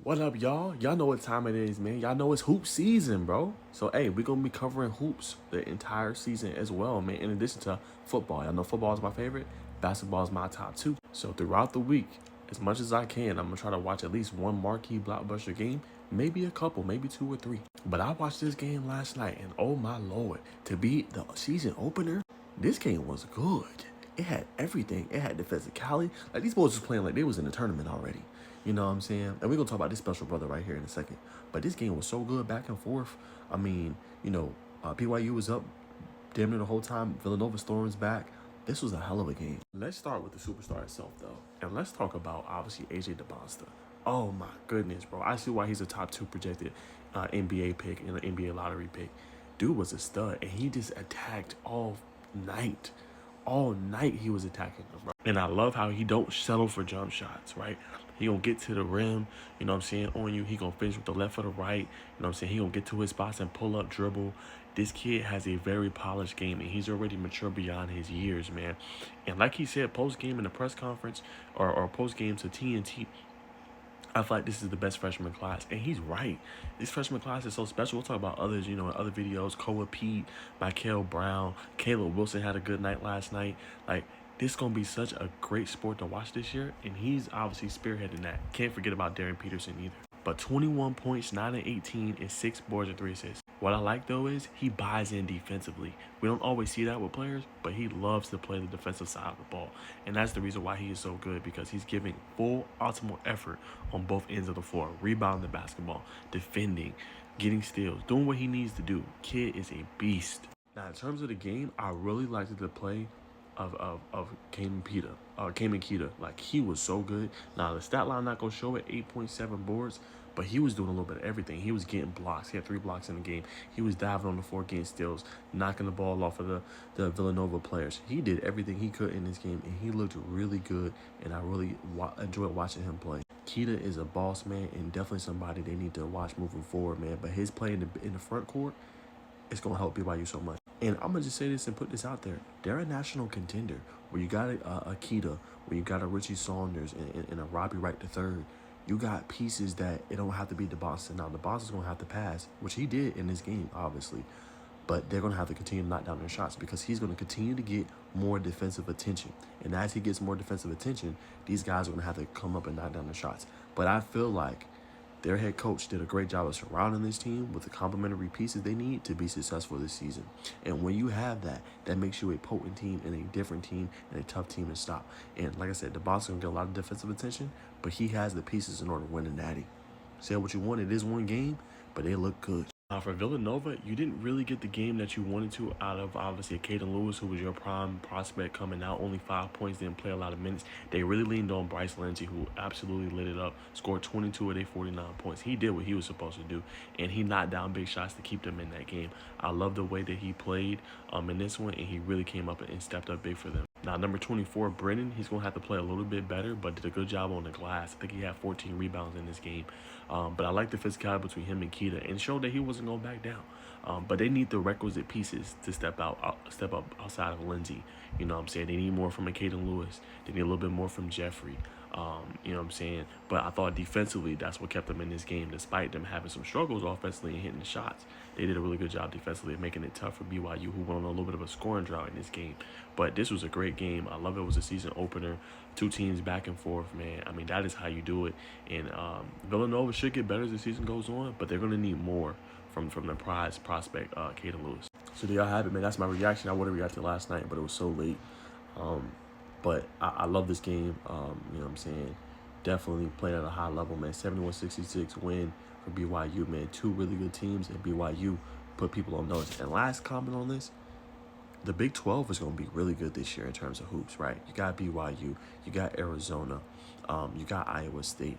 What up, y'all? Y'all know what time it is, man. Y'all know it's hoop season, bro. So, hey, we're going to be covering hoops the entire season as well, man, in addition to football. Y'all know football is my favorite. Basketball is my top two. So, throughout the week, as much as I can, I'm going to try to watch at least one marquee blockbuster game, maybe a couple, maybe two or three. But I watched this game last night, and oh my Lord, to be the season opener, this game was good. It had everything. It had the physicality. Like, these boys was playing like they was in the tournament already. You know what I'm saying? And we're going to talk about this special brother right here in a second. But this game was so good back and forth. I mean, BYU was up damn near the whole time. Villanova's Storm's back. This was a hell of a game. Let's start with the superstar itself, though. And let's talk about, obviously, AJ Dybasnta. Oh, my goodness, bro. I see why he's a top 2 projected NBA pick and an NBA lottery pick. Dude was a stud, and he just attacked all night. All night he was attacking them, right? And I love how he don't settle for jump shots, right? He gonna get to the rim, you know what I'm saying, on you. He gonna finish with the left or the right, you know what I'm saying? He gonna get to his spots and pull up, dribble. This kid has a very polished game, and he's already mature beyond his years, man. And like he said, post-game in the press conference or post-game to TNT, I feel like this is the best freshman class, and he's right. This freshman class is so special. We'll talk about others, in other videos. Koa Pete, Michael Brown, Caleb Wilson had a good night last night. Like, this is going to be such a great sport to watch this year, and he's obviously spearheading that. Can't forget about Darren Peterson either. But 21 points, 9 and 18, and 6 boards and 3 assists. What I like, though, is he buys in defensively. We don't always see that with players, but he loves to play the defensive side of the ball. And that's the reason why he is so good, because he's giving full optimal effort on both ends of the floor. Rebounding the basketball, defending, getting steals, doing what he needs to do. Kid is a beast. Now, in terms of the game, I really liked the play of Cayman Keita. Like, he was so good. Now, the stat line not going to show it, 8.7 boards, but he was doing a little bit of everything. He was getting blocks. He had 3 blocks in the game. He was diving on the floor, getting steals, knocking the ball off of the Villanova players. He did everything he could in this game, and he looked really good, and I really enjoyed watching him play. Keita is a boss, man, and definitely somebody they need to watch moving forward, man. But his play in the front court, it's going to help BYU so much. And I'm going to just say this and put this out there. They're a national contender. Where you got a Keita, where you got a Richie Saunders and a Robbie Wright III. You got pieces that it don't have to be Dybansta. Now, Dybansta's going to have to pass, which he did in this game, obviously. But they're going to have to continue to knock down their shots, because he's going to continue to get more defensive attention. And as he gets more defensive attention, these guys are going to have to come up and knock down their shots. But I feel like their head coach did a great job of surrounding this team with the complementary pieces they need to be successful this season. And when you have that, that makes you a potent team and a different team and a tough team to stop. And like I said, Dybansta's going to get a lot of defensive attention, but he has the pieces in order to win a Natty. Say what you want, it is one game, but they look good. For Villanova, you didn't really get the game that you wanted to out of, obviously, Caden Lewis, who was your prime prospect coming out. Only 5 points, didn't play a lot of minutes. They really leaned on Bryce Lindsey, who absolutely lit it up, scored 22 of their 49 points. He did what he was supposed to do, and he knocked down big shots to keep them in that game. I love the way that he played in this one, and he really came up and stepped up big for them. Now, number 24, Brennan, he's going to have to play a little bit better, but did a good job on the glass. I think he had 14 rebounds in this game. But I like the physicality between him and Keita, and showed that he wasn't going back down. But they need the requisite pieces to step up outside of Lindsey. You know what I'm saying? They need more from a Caden Lewis. They need a little bit more from Jeffrey. You know what I'm saying? But I thought defensively, that's what kept them in this game, despite them having some struggles offensively and hitting the shots. They did a really good job defensively, making it tough for BYU, who went on a little bit of a scoring drought in this game. But this was a great game. I love it was a season opener. 2 teams back and forth, man. I mean, that is how you do it. And Villanova should get better as the season goes on, but they're going to need more from the prize prospect, Caden Lewis. So there y'all have it, man. That's my reaction. I would have reacted last night, but it was so late. But I love this game. You know what I'm saying? Definitely played at a high level, man. 71-66 win for BYU, man. 2 really good teams, and BYU put people on notice. And last comment on this, the Big 12 is going to be really good this year in terms of hoops, right? You got BYU, you got Arizona, you got Iowa State,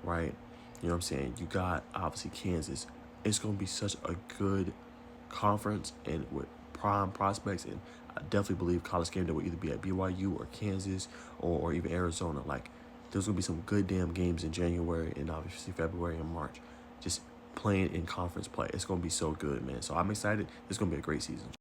right? You know what I'm saying? You got, obviously, Kansas. It's going to be such a good conference, and with prime prospects, and I definitely believe College Game Day will either be at BYU or Kansas or even Arizona. Like, there's going to be some good damn games in January and obviously February and March. Just playing in conference play. It's going to be so good, man. So I'm excited. It's going to be a great season.